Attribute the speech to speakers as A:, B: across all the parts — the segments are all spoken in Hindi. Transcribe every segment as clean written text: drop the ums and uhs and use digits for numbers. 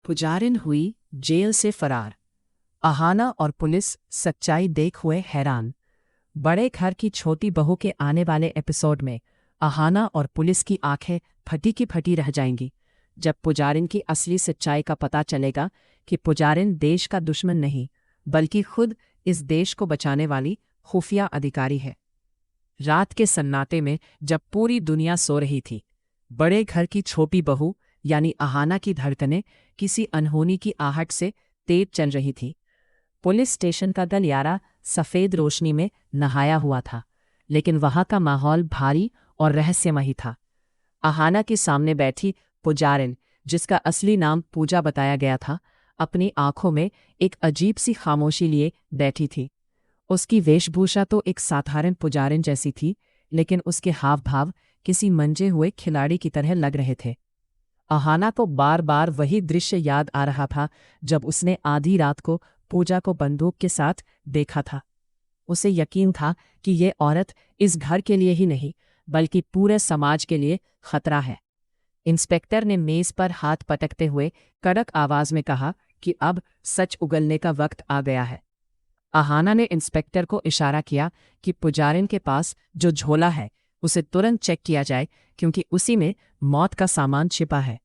A: पुजारिन हुई जेल से फरार। अहाना और पुलिस सच्चाई देख हुए हैरान। बड़े घर की छोटी बहू के आने वाले एपिसोड में अहाना और पुलिस की आंखें फटी की फटी रह जाएंगी जब पुजारिन की असली सच्चाई का पता चलेगा कि पुजारिन देश का दुश्मन नहीं बल्कि खुद इस देश को बचाने वाली खुफिया अधिकारी है। रात के सन्नाटे में जब पूरी दुनिया सो रही थी, बड़े घर की छोटी बहू यानी अहाना की धड़कनें किसी अनहोनी की आहट से तेज चल रही थी। पुलिस स्टेशन का गलियारा सफ़ेद रोशनी में नहाया हुआ था, लेकिन वहां का माहौल भारी और रहस्यमयी था। अहाना के सामने बैठी पुजारिन, जिसका असली नाम पूजा बताया गया था, अपनी आंखों में एक अजीब सी खामोशी लिए बैठी थी। उसकी वेशभूषा तो एक साधारण पुजारिन जैसी थी, लेकिन उसके हाव भाव किसी मंजे हुए खिलाड़ी की तरह लग रहे थे। अहाना को बार बार वही दृश्य याद आ रहा था जब उसने आधी रात को पूजा को बंदूक के साथ देखा था। उसे यकीन था कि ये औरत इस घर के लिए ही नहीं बल्कि पूरे समाज के लिए खतरा है। इंस्पेक्टर ने मेज पर हाथ पटकते हुए कड़क आवाज में कहा कि अब सच उगलने का वक्त आ गया है। अहाना ने इंस्पेक्टर को इशारा किया कि पुजारिन के पास जो झोला है उसे तुरंत चेक किया जाए, क्योंकि उसी में मौत का सामान छिपा है।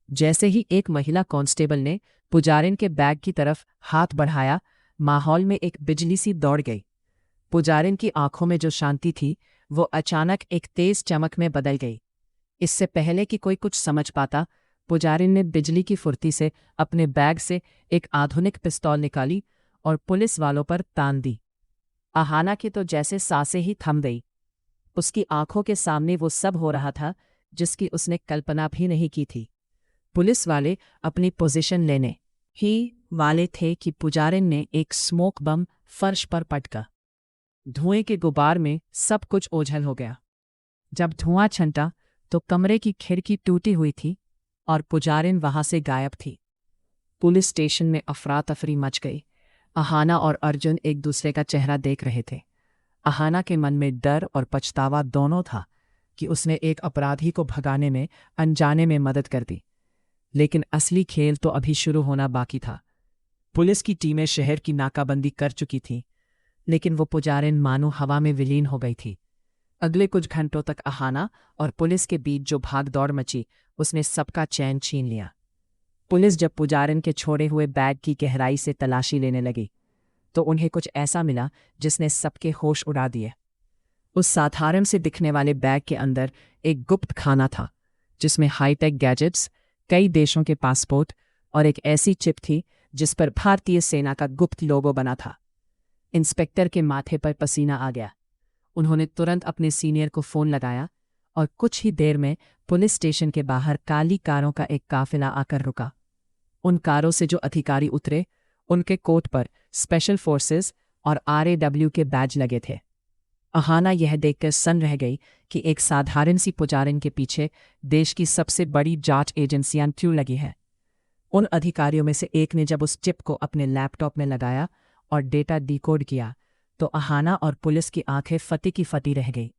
A: जैसे ही एक महिला कांस्टेबल ने पुजारिन के बैग की तरफ हाथ बढ़ाया, माहौल में एक बिजली सी दौड़ गई। पुजारिन की आंखों में जो शांति थी वो अचानक एक तेज चमक में बदल गई। इससे पहले कि कोई कुछ समझ पाता, पुजारिन ने बिजली की फुर्ती से अपने बैग से एक आधुनिक पिस्तौल निकाली और पुलिस वालों पर तान दी। अहाना की तो जैसे सांसें ही थम गई। उसकी आंखों के सामने वो सब हो रहा था जिसकी उसने कल्पना भी नहीं की थी। पुलिस वाले अपनी पोजीशन लेने ही वाले थे कि पुजारिन ने एक स्मोक बम फर्श पर पटका। धुएं के गुबार में सब कुछ ओझल हो गया। जब धुआं छंटा तो कमरे की खिड़की टूटी हुई थी और पुजारिन वहां से गायब थी। पुलिस स्टेशन में अफरा तफरी मच गई। अहाना और अर्जुन एक दूसरे का चेहरा देख रहे थे। अहाना के मन में डर और पछतावा दोनों था कि उसने एक अपराधी को भगाने में अनजाने में मदद कर दी, लेकिन असली खेल तो अभी शुरू होना बाकी था। पुलिस की टीमें शहर की नाकाबंदी कर चुकी थीं, लेकिन वो पुजारिन मानो हवा में विलीन हो गई थी। अगले कुछ घंटों तक अहाना और पुलिस के बीच जो भाग दौड़ मची, उसने सबका चैन छीन लिया। पुलिस जब पुजारिन के छोड़े हुए बैग की गहराई से तलाशी लेने लगी तो उन्हें कुछ ऐसा मिला जिसने सबके होश उड़ा दिए। उस साधारण से दिखने वाले बैग के अंदर एक गुप्त खाना था जिसमें हाईटेक गैजेट्स, कई देशों के पासपोर्ट और एक ऐसी चिप थी जिस पर भारतीय सेना का गुप्त लोगो बना था। इंस्पेक्टर के माथे पर पसीना आ गया। उन्होंने तुरंत अपने सीनियर को फ़ोन लगाया और कुछ ही देर में पुलिस स्टेशन के बाहर काली कारों का एक काफिला आकर रुका। उन कारों से जो अधिकारी उतरे, उनके कोट पर स्पेशल फोर्सेस और RAW के बैज लगे थे। अहाना यह देखकर सन्न रह गई कि एक साधारण सी पुजारिन के पीछे देश की सबसे बड़ी जांच एजेंसियां क्यों लगी हैं। उन अधिकारियों में से एक ने जब उस चिप को अपने लैपटॉप में लगाया और डेटा डिकोड किया तो अहाना और पुलिस की आंखें फटी की फटी रह गई।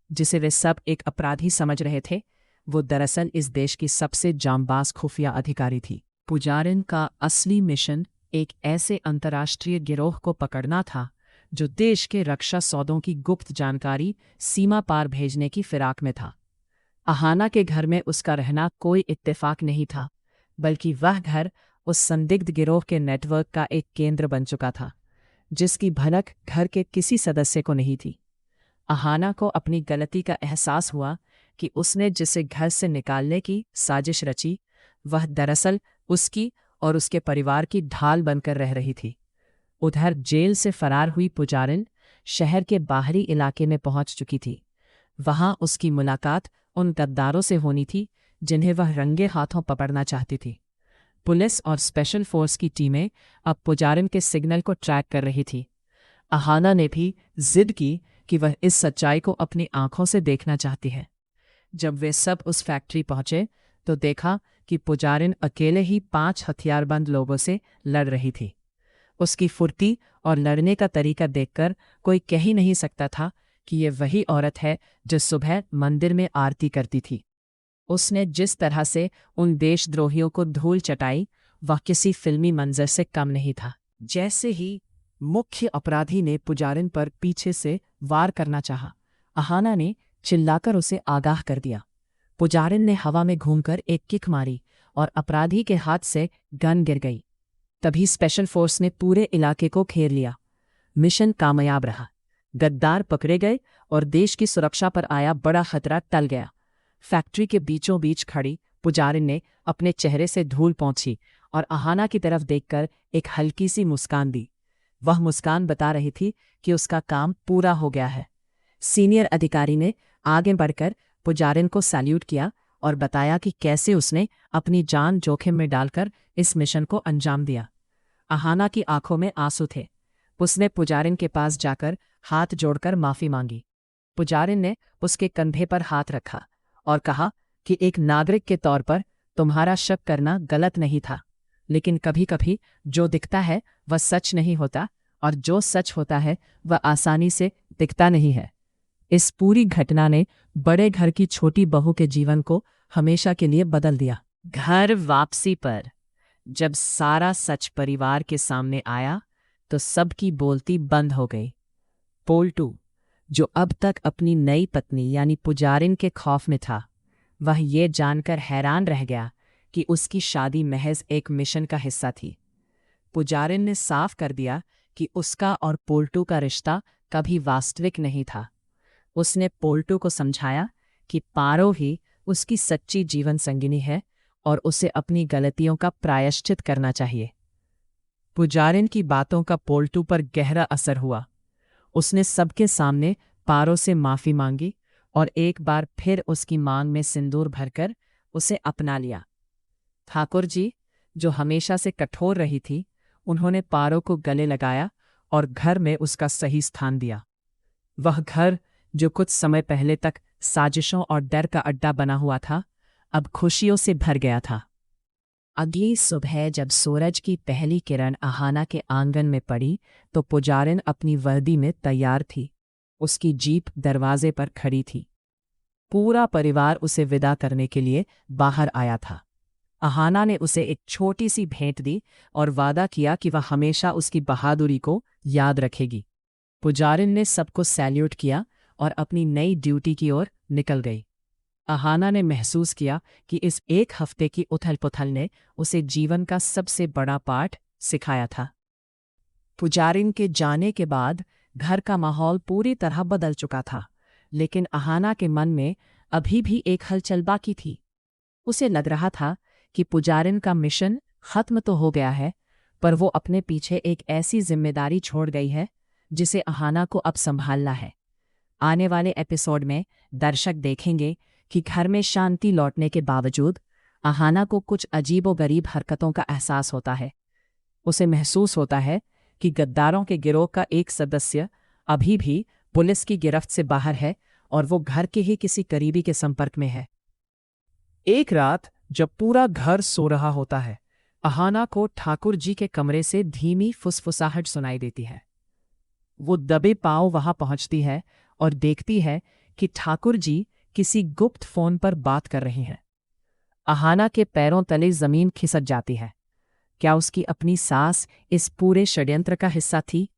A: जिसे वे सब एक अपराधी समझ रहे थे, वो दरअसल इस देश की सबसे जांबाज खुफिया अधिकारी थी। पुजारिन का असली मिशन एक ऐसे अंतर्राष्ट्रीय गिरोह को पकड़ना था जो देश के रक्षा सौदों की गुप्त जानकारी सीमा पार भेजने की फिराक में था। अहाना के घर में उसका रहना कोई इत्तेफाक नहीं था, बल्कि वह घर उस संदिग्ध गिरोह के नेटवर्क का एक केंद्र बन चुका था, जिसकी भनक घर के किसी सदस्य को नहीं थी। अहाना को अपनी गलती का एहसास हुआ कि उसने जिसे घर से निकालने की साजिश रची, वह दरअसल उसकी और उसके परिवार की ढाल बनकर रह रही थी। उधर जेल से फरार हुई पुजारिन शहर के बाहरी इलाके में पहुंच चुकी थी। वहां उसकी मुलाकात उन गद्दारों से होनी थी जिन्हें वह रंगे हाथों पकड़ना चाहती थी। पुलिस और स्पेशल फोर्स की टीमें अब पुजारिन के सिग्नल को ट्रैक कर रही थी। अहाना ने भी जिद की कि वह इस सच्चाई को अपनी आंखों से देखना चाहती है। जब वे सब उस फैक्ट्री पहुंचे तो देखा कि पुजारिन अकेले ही 5 हथियारबंद लोगों से लड़ रही थी। उसकी फुर्ती और लड़ने का तरीका देखकर कोई कह ही नहीं सकता था कि ये वही औरत है जो सुबह मंदिर में आरती करती थी। उसने जिस तरह से उन देशद्रोहियों को धूल चटाई, वह किसी फिल्मी मंजर से कम नहीं था। जैसे ही मुख्य अपराधी ने पुजारिन पर पीछे से वार करना चाहा, अहाना ने चिल्लाकर उसे आगाह कर दिया। पुजारिन ने हवा में घूमकर एक किक मारी और अपराधी के हाथ से गन गिर गई। तभी स्पेशल फोर्स ने पूरे इलाके को घेर लिया। मिशन कामयाब रहा। गद्दार पकड़े गए और देश की सुरक्षा पर आया बड़ा खतरा टल गया। फैक्ट्री के बीचों बीच खड़ी पुजारिन ने अपने चेहरे से धूल पोंछी और अहाना की तरफ देखकर एक हल्की सी मुस्कान दी। वह मुस्कान बता रही थी कि उसका काम पूरा हो गया है। सीनियर अधिकारी ने आगे बढ़कर पुजारिन को सैल्यूट किया और बताया कि कैसे उसने अपनी जान जोखिम में डालकर इस मिशन को अंजाम दिया। अहाना की आंखों में आंसू थे। उसने पुजारिन के पास जाकर हाथ जोड़कर माफी मांगी। पुजारिन ने उसके कंधे पर हाथ रखा और कहा कि एक नागरिक के तौर पर तुम्हारा शक करना गलत नहीं था, लेकिन कभी कभी जो दिखता है वह सच नहीं होता और जो सच होता है वह आसानी से दिखता नहीं है। इस पूरी घटना ने बड़े घर की छोटी बहू के जीवन को हमेशा के लिए बदल दिया। घर वापसी पर जब सारा सच परिवार के सामने आया तो सबकी बोलती बंद हो गई। पोल्टू, जो अब तक अपनी नई पत्नी यानी पुजारिन के खौफ में था, वह ये जानकर हैरान रह गया कि उसकी शादी महज एक मिशन का हिस्सा थी। पुजारिन ने साफ कर दिया कि उसका और पोल्टू का रिश्ता कभी वास्तविक नहीं था। उसने पोल्टू को समझाया कि पारो ही उसकी सच्ची जीवन संगिनी है और उसे अपनी गलतियों का प्रायश्चित करना चाहिए। पुजारिन की बातों का पोल्टू पर गहरा असर हुआ। उसने सबके सामने पारो से माफी मांगी और एक बार फिर उसकी मांग में सिंदूर भरकर उसे अपना लिया। ठाकुर जी, जो हमेशा से कठोर रही थी, उन्होंने पारो को गले लगाया और घर में उसका सही स्थान दिया। वह घर जो कुछ समय पहले तक साजिशों और डर का अड्डा बना हुआ था, अब खुशियों से भर गया था। अगली सुबह जब सूरज की पहली किरण अहाना के आंगन में पड़ी तो पुजारिन अपनी वर्दी में तैयार थी। उसकी जीप दरवाजे पर खड़ी थी। पूरा परिवार उसे विदा करने के लिए बाहर आया था। अहाना ने उसे एक छोटी सी भेंट दी और वादा किया कि वह हमेशा उसकी बहादुरी को याद रखेगी। पुजारिन ने सबको सैल्यूट किया और अपनी नई ड्यूटी की ओर निकल गई। अहाना ने महसूस किया कि इस एक हफ्ते की उथल-पुथल ने उसे जीवन का सबसे बड़ा पाठ सिखाया था। पुजारिन के जाने के बाद घर का माहौल पूरी तरह बदल चुका था, लेकिन अहाना के मन में अभी भी एक हलचल बाकी थी। उसे लग रहा था कि पुजारिन का मिशन खत्म तो हो गया है, पर वो अपने पीछे एक ऐसी जिम्मेदारी छोड़ गई है जिसे अहाना को अब संभालना है। आने वाले एपिसोड में दर्शक देखेंगे कि घर में शांति लौटने के बावजूद अहाना को कुछ अजीबोगरीब हरकतों का एहसास होता है। उसे महसूस होता है कि गद्दारों के गिरोह का एक सदस्य अभी भी पुलिस की गिरफ्त से बाहर है और वो घर के ही किसी करीबी के संपर्क में है। एक रात जब पूरा घर सो रहा होता है, अहाना को ठाकुर जी के कमरे से धीमी फुसफुसाहट सुनाई देती है। वो दबे पांव वहां पहुंचती है और देखती है कि ठाकुर जी किसी गुप्त फोन पर बात कर रही हैं। अहाना के पैरों तले जमीन खिसक जाती है। क्या उसकी अपनी सास इस पूरे षड्यंत्र का हिस्सा थी?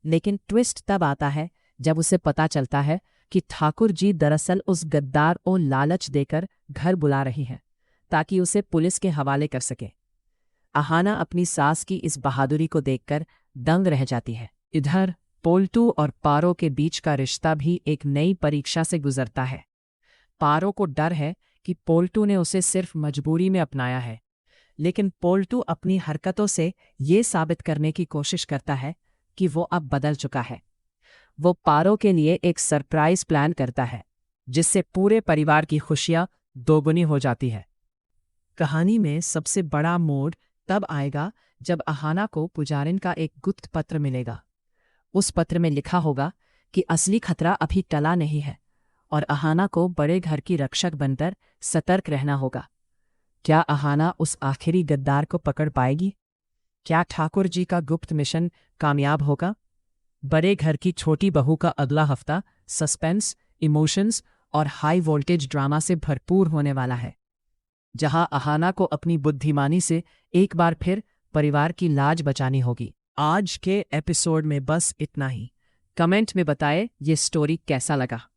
A: लेकिन ट्विस्ट तब आता है जब उसे पता चलता है कि ठाकुर जी दरअसल उस गद्दार को लालच देकर घर बुला रही हैं ताकि उसे पुलिस के हवाले कर सके। अहाना अपनी सास की इस बहादुरी को देखकर दंग रह जाती है। इधर पोल्टू और पारो के बीच का रिश्ता भी एक नई परीक्षा से गुजरता है। पारो को डर है कि पोल्टू ने उसे सिर्फ मजबूरी में अपनाया है, लेकिन पोल्टू अपनी हरकतों से ये साबित करने की कोशिश करता है कि वो अब बदल चुका है। वो पारो के लिए एक सरप्राइज प्लान करता है जिससे पूरे परिवार की खुशियां दोगुनी हो जाती है। कहानी में सबसे बड़ा मोड़ तब आएगा जब अहाना को पुजारिन का एक गुप्त पत्र मिलेगा। उस पत्र में लिखा होगा कि असली खतरा अभी टला नहीं है और अहाना को बड़े घर की रक्षक बनकर सतर्क रहना होगा। क्या अहाना उस आखिरी गद्दार को पकड़ पाएगी? क्या ठाकुर जी का गुप्त मिशन कामयाब होगा? बड़े घर की छोटी बहू का अगला हफ्ता सस्पेंस, इमोशंस और हाई वोल्टेज ड्रामा से भरपूर होने वाला है, जहां अहाना को अपनी बुद्धिमानी से एक बार फिर परिवार की लाज बचानी होगी। आज के एपिसोड में बस इतना ही। कमेंट में बताएं ये स्टोरी कैसा लगा।